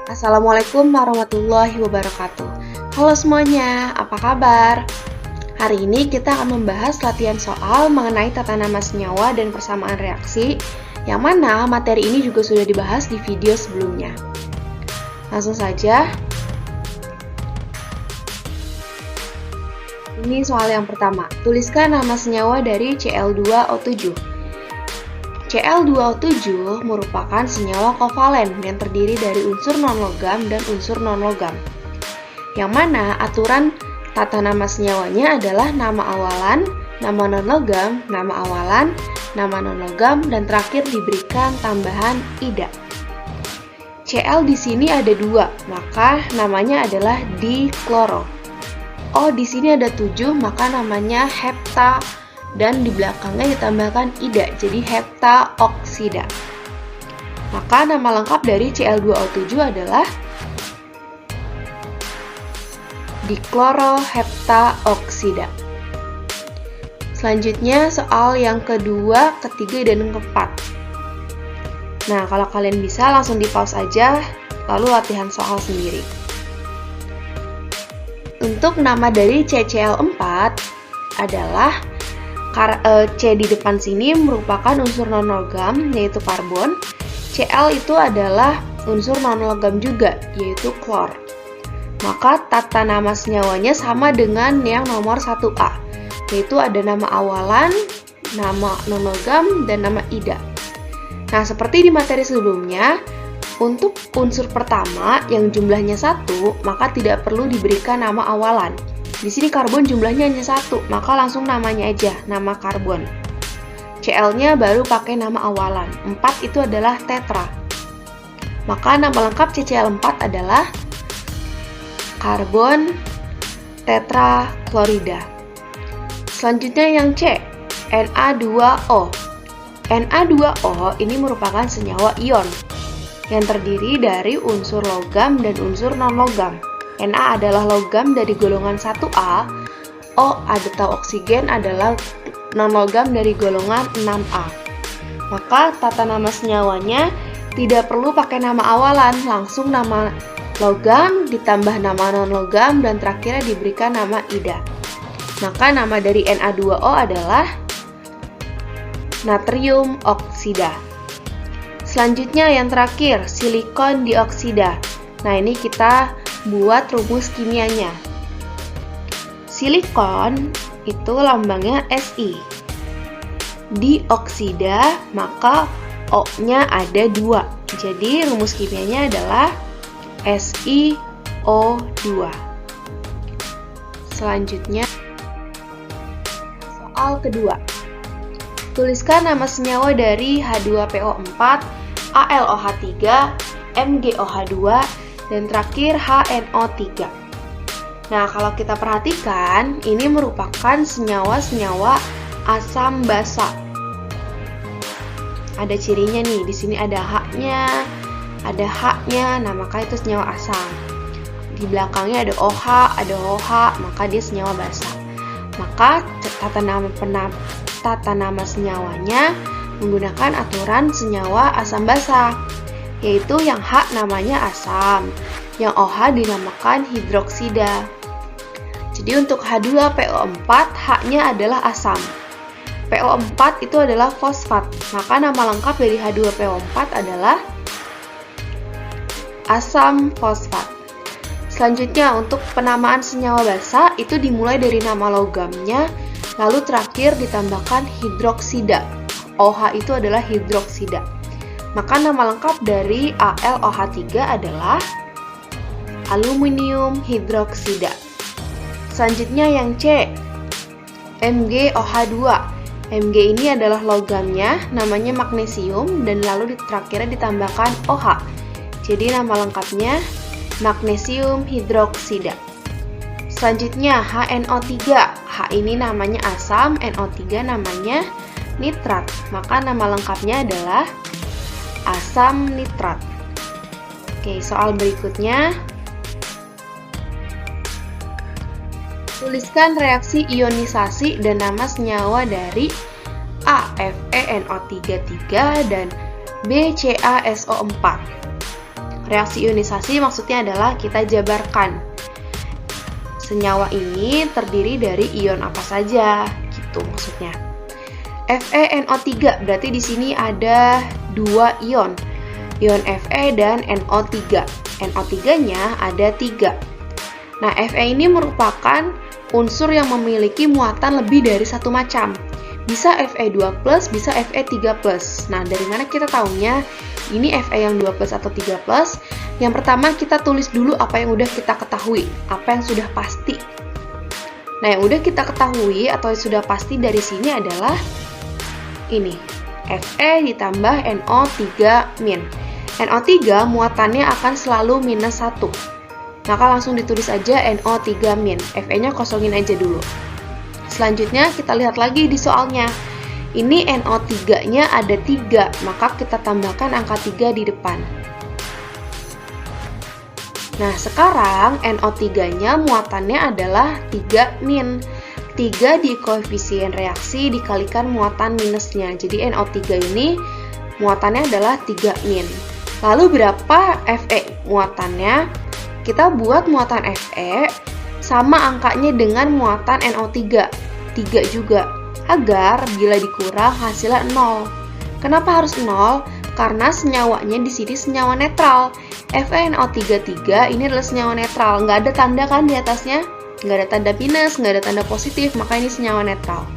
Assalamualaikum warahmatullahi wabarakatuh. Halo semuanya, apa kabar? Hari ini kita akan membahas latihan soal mengenai tata nama senyawa dan persamaan reaksi, yang mana materi ini juga sudah dibahas di video sebelumnya. Langsung saja. Ini soal yang pertama. Tuliskan nama senyawa dari Cl2O7. Cl2O7 merupakan senyawa kovalen yang terdiri dari unsur non-logam dan unsur non-logam. Yang mana aturan tata nama senyawanya adalah nama awalan, nama non-logam, nama awalan, nama non-logam, dan terakhir diberikan tambahan ida. Cl di sini ada 2, maka namanya adalah dikloro. O di sini ada 7, maka namanya hepta. Dan di belakangnya ditambahkan ida, jadi heptaoksida. Maka nama lengkap dari Cl2O7 adalah dikloroheptaoksida. Selanjutnya soal yang kedua, ketiga, dan keempat. Nah, kalau kalian bisa langsung di pause aja, lalu latihan soal sendiri. Untuk nama dari CCl4 adalah C di depan sini merupakan unsur non-logam, yaitu karbon. Cl itu adalah unsur non-logam juga, yaitu klor. Maka tata nama senyawanya sama dengan yang nomor 1A, yaitu ada nama awalan, nama non-logam, dan nama ida. Nah, seperti di materi sebelumnya, untuk unsur pertama yang jumlahnya 1, maka tidak perlu diberikan nama awalan. Di sini karbon jumlahnya hanya 1, maka langsung namanya aja, nama karbon. Cl-nya baru pakai nama awalan. 4 itu adalah tetra. Maka nama lengkap CCl4 adalah karbon tetraklorida. Selanjutnya yang C, Na2O. Na2O ini merupakan senyawa ion yang terdiri dari unsur logam dan unsur non-logam. Na adalah logam dari golongan 1A, O atau oksigen adalah non-logam dari golongan 6A. Maka tata nama senyawanya tidak perlu pakai nama awalan, langsung nama logam ditambah nama non-logam dan terakhirnya diberikan nama ida. Maka nama dari Na2O adalah natrium oksida. Selanjutnya yang terakhir, silikon dioksida. Nah, ini kita buat rumus kimianya. Silikon itu lambangnya Si. Dioksida, maka O-nya ada 2. Jadi rumus kimianya adalah SiO2. Selanjutnya soal kedua. Tuliskan nama senyawa dari H2PO4, AlOH3, MgOH2, dan terakhir HNO3. Nah, kalau kita perhatikan, ini merupakan senyawa-senyawa asam basa. Ada cirinya nih, di sini ada H-nya, nah maka itu senyawa asam. Di belakangnya ada OH, ada OH, maka dia senyawa basa. Maka tata nama senyawanya menggunakan aturan senyawa asam basa, yaitu yang H namanya asam, yang OH dinamakan hidroksida. Jadi untuk H2PO4, H-nya adalah asam. PO4 itu adalah fosfat, maka nama lengkap dari H2PO4 adalah asam fosfat. Selanjutnya untuk penamaan senyawa basa itu dimulai dari nama logamnya, lalu terakhir ditambahkan hidroksida. OH itu adalah hidroksida. Maka nama lengkap dari AlOH3 adalah aluminium hidroksida. Selanjutnya yang C, MgOH2. Mg ini adalah logamnya, namanya magnesium, dan lalu terakhirnya ditambahkan OH. Jadi nama lengkapnya magnesium hidroksida. Selanjutnya HNO3. H ini namanya asam, NO3 namanya nitrat. Maka nama lengkapnya adalah asam nitrat. Oke, soal berikutnya. Tuliskan reaksi ionisasi dan nama senyawa dari AFeNO33 dan BCaSO4. Reaksi ionisasi maksudnya adalah kita jabarkan. Senyawa ini terdiri dari ion apa saja, gitu maksudnya. FeNO3, berarti di sini ada 2 ion. Ion Fe dan NO3. NO3-nya ada 3. Nah, Fe ini merupakan unsur yang memiliki muatan lebih dari satu macam. Bisa Fe2+, bisa Fe3+. Nah, dari mana kita tahunya ini Fe yang 2+ atau 3+? Yang pertama kita tulis dulu apa yang udah kita ketahui, apa yang sudah pasti. Nah, yang udah kita ketahui atau yang sudah pasti dari sini adalah ini, Fe ditambah NO3 min. NO3 muatannya akan selalu -1. Maka langsung ditulis aja NO3 min. Fe-nya kosongin aja dulu. Selanjutnya kita lihat lagi di soalnya. Ini NO3-nya ada 3, maka kita tambahkan angka 3 di depan. Nah, sekarang NO3-nya muatannya adalah 3 min. 3 di koefisien reaksi dikalikan muatan minusnya. Jadi NO3 ini muatannya adalah 3 min. Lalu berapa Fe muatannya? Kita buat muatan Fe sama angkanya dengan muatan NO3, 3 juga, agar bila dikurang hasilnya 0. Kenapa harus 0? Karena senyawanya di sini senyawa netral. FeNO3 ini adalah senyawa netral, nggak ada tanda kan di atasnya? Nggak ada tanda minus, nggak ada tanda positif, maka ini senyawa netral.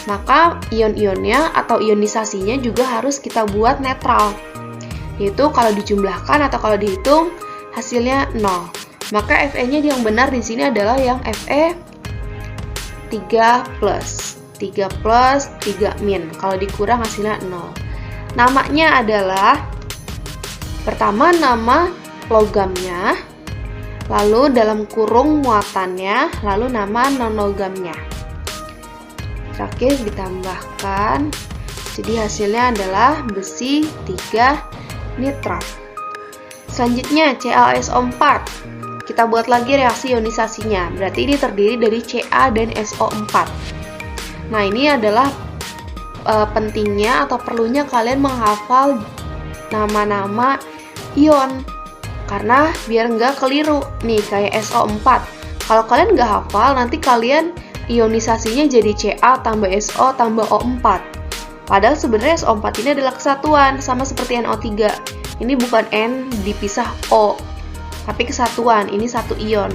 Maka ion-ionnya atau ionisasinya juga harus kita buat netral. Yaitu kalau dijumlahkan atau kalau dihitung hasilnya 0. Maka Fe-nya yang benar di sini adalah yang Fe 3+, 3 min. Kalau dikurang hasilnya 0. Namanya adalah pertama nama logamnya, lalu dalam kurung muatannya, lalu nama non-logamnya. Terakhir ditambahkan. Jadi hasilnya adalah besi 3 nitrat. Selanjutnya CaSO4. Kita buat lagi reaksi ionisasinya. Berarti ini terdiri dari Ca dan SO4. Nah, ini adalah pentingnya atau perlunya kalian menghafal nama-nama ion. Karena biar nggak keliru. Nih, kayak SO4. Kalau kalian nggak hafal, nanti kalian ionisasinya jadi Ca tambah SO tambah O4. Padahal sebenarnya SO4 ini adalah kesatuan, sama seperti NO3. Ini bukan N dipisah O. Tapi kesatuan, ini satu ion.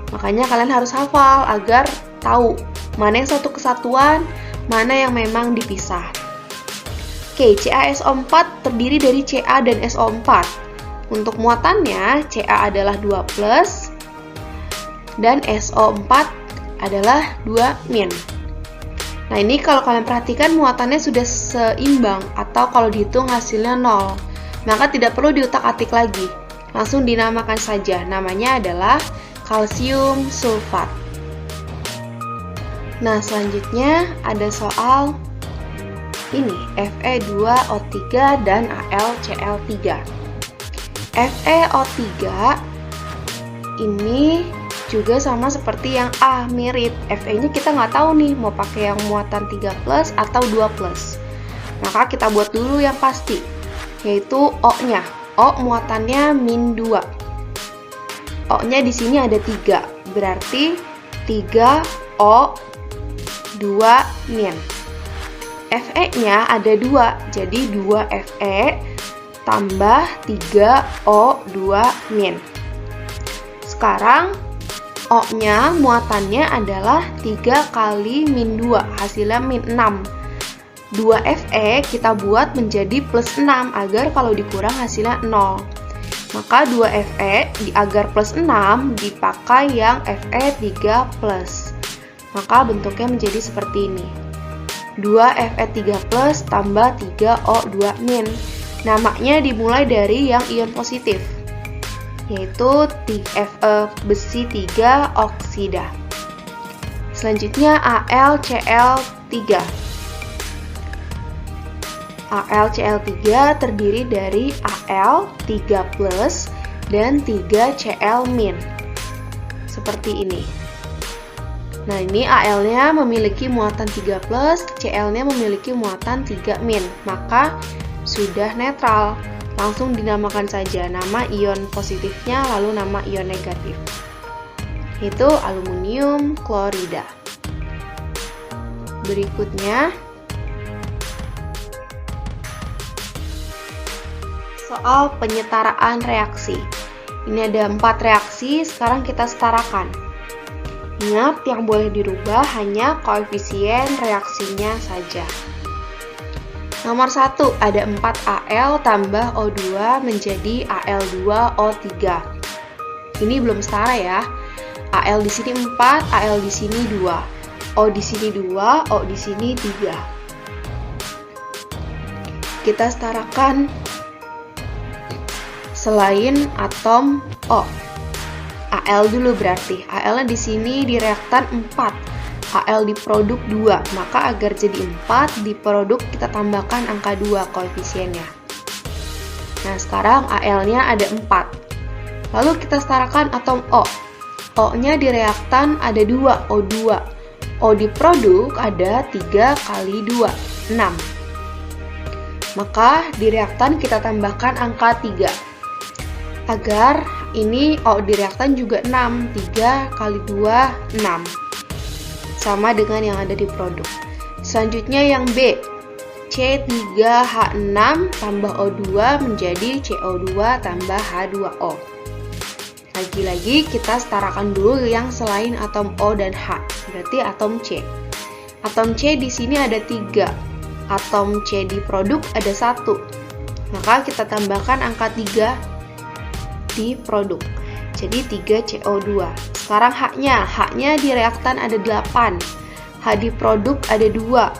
Makanya kalian harus hafal agar tahu mana yang satu kesatuan, mana yang memang dipisah. Oke, CaSO4 terdiri dari Ca dan SO4. Untuk muatannya, Ca adalah 2+, dan SO4 adalah 2 min. Nah, ini kalau kalian perhatikan muatannya sudah seimbang, atau kalau dihitung hasilnya 0. Maka tidak perlu diutak-atik lagi. Langsung dinamakan saja, namanya adalah kalsium sulfat. Nah, selanjutnya ada soal ini, Fe2O3 dan AlCl3. FeO3 ini juga sama seperti yang A, mirip. Fe-nya kita nggak tahu nih, mau pakai yang muatan 3+ atau 2+. Maka kita buat dulu yang pasti, yaitu O-nya. O muatannya -2. O-nya di sini ada 3, berarti 3O 2 min. Fe-nya ada 2, jadi 2 Fe tambah 3O 2 min. Sekarang O-nya muatannya adalah 3 kali -2, hasilnya -6. 2 Fe kita buat menjadi +6 agar kalau dikurang hasilnya 0. Maka 2 Fe agar +6 dipakai yang Fe3+. Maka bentuknya menjadi seperti ini. 2 Fe3+ tambah 3O2 min. Namanya dimulai dari yang ion positif, yaitu besi 3 oksida. Selanjutnya AlCl3. AlCl3 terdiri dari Al 3+ dan 3 Cl-. Seperti ini. Nah, ini Al-nya memiliki muatan 3+, Cl-nya memiliki muatan 3-. Maka sudah netral. langsung dinamakan saja nama ion positifnya lalu nama ion negatif. Itu aluminium klorida. Berikutnya soal penyetaraan reaksi. Ini ada 4 reaksi, sekarang kita setarakan. Ingat, yang boleh dirubah hanya koefisien reaksinya saja. Nomor 1, ada 4Al tambah O2 menjadi Al2O3. Ini belum setara ya. Al di sini 4, Al di sini 2. O di sini 2, O di sini 3. Kita setarakan selain atom O. Al dulu berarti. Al di sini di reaktan 4. Al di produk 2. Maka agar jadi 4 di produk kita tambahkan angka 2 koefisiennya. Nah, sekarang Al-nya ada 4. Lalu kita setarakan atom O. O-nya di reaktan ada 2, O2. O di produk ada 3 kali 2, 6. Maka di reaktan kita tambahkan angka 3. Agar ini O di reaktan juga 6, 3 kali 2, 6. Sama dengan yang ada di produk. Selanjutnya yang B, C3H6 tambah O2 menjadi CO2 tambah H2O. Lagi-lagi kita setarakan dulu yang selain atom O dan H, berarti atom C. Atom C di sini ada 3, atom C di produk ada 1. Maka kita tambahkan angka 3 di produk. Jadi 3CO2. Sekarang H-nya di reaktan ada 8. H di produk ada 2.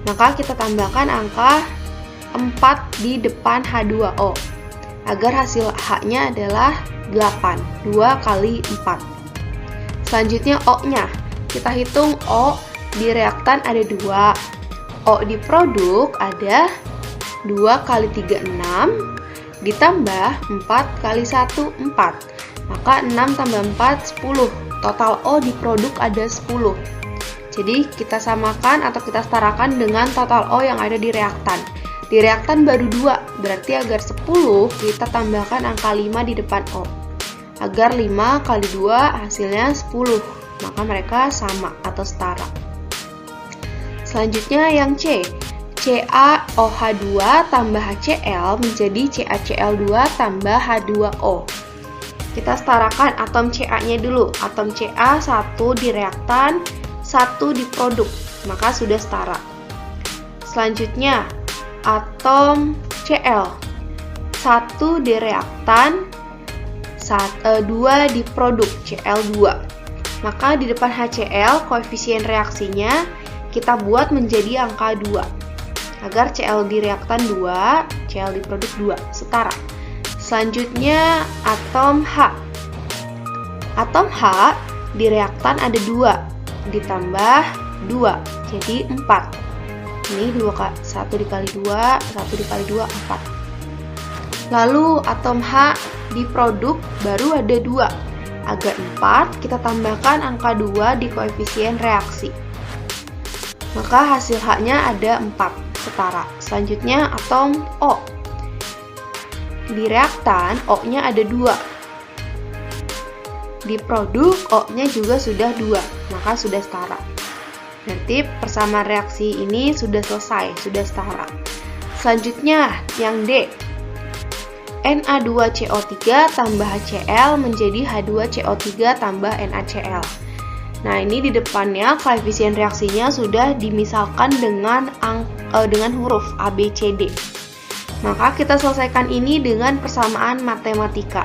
Maka kita tambahkan angka 4 di depan H2O. Agar hasil H-nya adalah 8. 2 kali 4. Selanjutnya O-nya. Kita hitung O di reaktan ada 2. O di produk ada 2 kali 3, 6. Ditambah 4 kali 1, 4. Maka 6 tambah 4, 10. Total O di produk ada 10. Jadi kita samakan atau kita setarakan dengan total O yang ada di reaktan. Di reaktan baru 2, berarti agar 10 kita tambahkan angka 5 di depan O. Agar 5 kali 2 hasilnya 10. Maka mereka sama atau setara. Selanjutnya yang C. CaOH2 tambah HCl menjadi CaCl2 tambah H2O. Kita setarakan atom Ca-nya dulu. Atom Ca 1 di reaktan, 1 di produk. Maka sudah setara. Selanjutnya atom Cl 1 di reaktan, 2 di produk, Cl2. Maka di depan HCl koefisien reaksinya kita buat menjadi angka 2. Agar Cl di reaktan 2, Cl di produk 2, setara. Selanjutnya atom H. Atom H di reaktan ada 2, ditambah 2, jadi 4. Ini 1 dikali 2, 1 dikali 2, 4. Lalu atom H di produk baru ada 2. Agar 4, kita tambahkan angka 2 di koefisien reaksi. Maka hasil H-nya ada 4. Setara. Selanjutnya atom O. Di reaktan O-nya ada 2. Di produk O-nya juga sudah 2, maka sudah setara. Berarti persamaan reaksi ini sudah selesai, sudah setara. Selanjutnya yang D. Na2CO3 tambah HCl menjadi H2CO3 tambah NaCl. Nah, ini di depannya koefisien reaksinya sudah dimisalkan dengan huruf A, B, C, D. Maka kita selesaikan ini dengan persamaan matematika.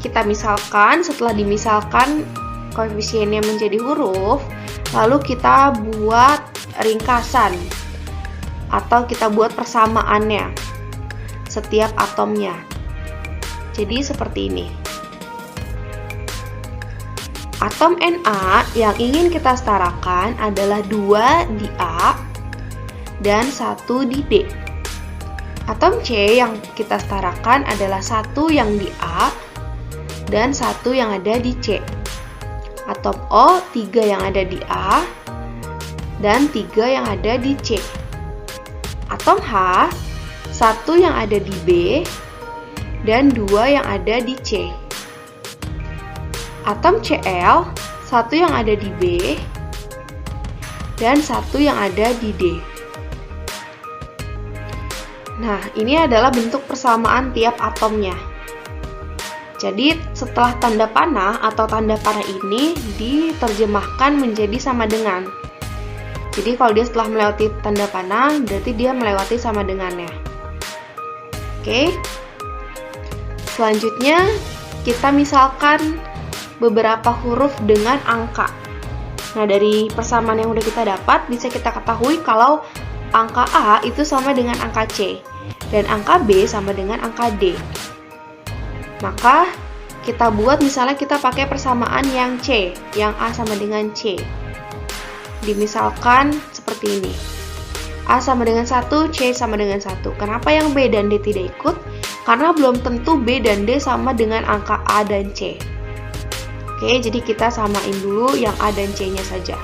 Kita misalkan, setelah dimisalkan koefisiennya menjadi huruf, lalu kita buat ringkasan atau kita buat persamaannya setiap atomnya. Jadi seperti ini. Atom Na yang ingin kita setarakan adalah 2 di A dan 1 di D. Atom C yang kita setarakan adalah 1 yang di A dan 1 yang ada di C. Atom O 3 yang ada di A dan 3 yang ada di C. Atom H 1 yang ada di B, dan 2 yang ada di C. Atom Cl, 1 yang ada di B, dan 1 yang ada di D. Nah, ini adalah bentuk persamaan tiap atomnya. Jadi, setelah tanda panah atau tanda panah ini diterjemahkan menjadi sama dengan. Jadi, kalau dia setelah melewati tanda panah, berarti dia melewati sama dengannya. Oke. Selanjutnya, kita misalkan beberapa huruf dengan angka. Nah, dari persamaan yang udah kita dapat, bisa kita ketahui kalau angka A itu sama dengan angka C, dan angka B sama dengan angka D. Maka, kita buat misalnya kita pakai persamaan yang C, yang A sama dengan C. Dimisalkan seperti ini. A sama dengan 1, C sama dengan 1. Kenapa yang B dan D tidak ikut? Karena belum tentu B dan D sama dengan angka A dan C. Oke, jadi kita samain dulu yang A dan C-nya saja.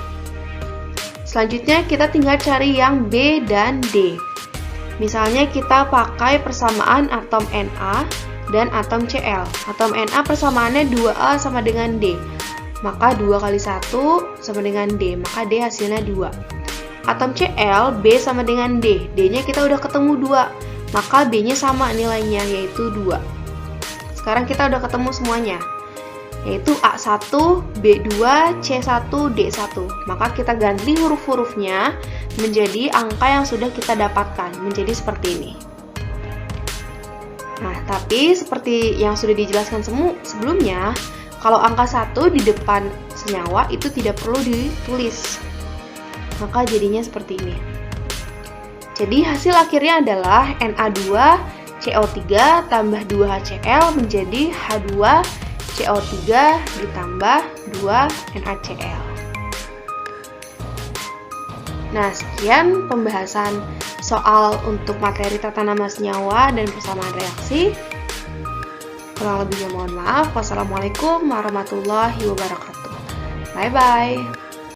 Selanjutnya kita tinggal cari yang B dan D. Misalnya kita pakai persamaan atom Na dan atom Cl. Atom Na persamaannya 2A sama dengan D. Maka 2 kali 1 sama dengan D, maka D hasilnya 2. Atom Cl, B sama dengan D. D-nya kita udah ketemu 2, maka B-nya sama nilainya, yaitu 2. Sekarang kita udah ketemu semuanya, yaitu A1, B2, C1, D1. Maka kita ganti huruf-hurufnya menjadi angka yang sudah kita dapatkan, menjadi seperti ini. Nah, tapi seperti yang sudah dijelaskan sebelumnya, kalau angka 1 di depan senyawa itu tidak perlu ditulis. Maka jadinya seperti ini. Jadi hasil akhirnya adalah Na2CO3 tambah 2HCl menjadi H2CO3 ditambah 2 NaCl. Nah, sekian pembahasan soal untuk materi tata nama senyawa dan persamaan reaksi. Kurang lebihnya mohon maaf. Wassalamualaikum warahmatullahi wabarakatuh. Bye-bye.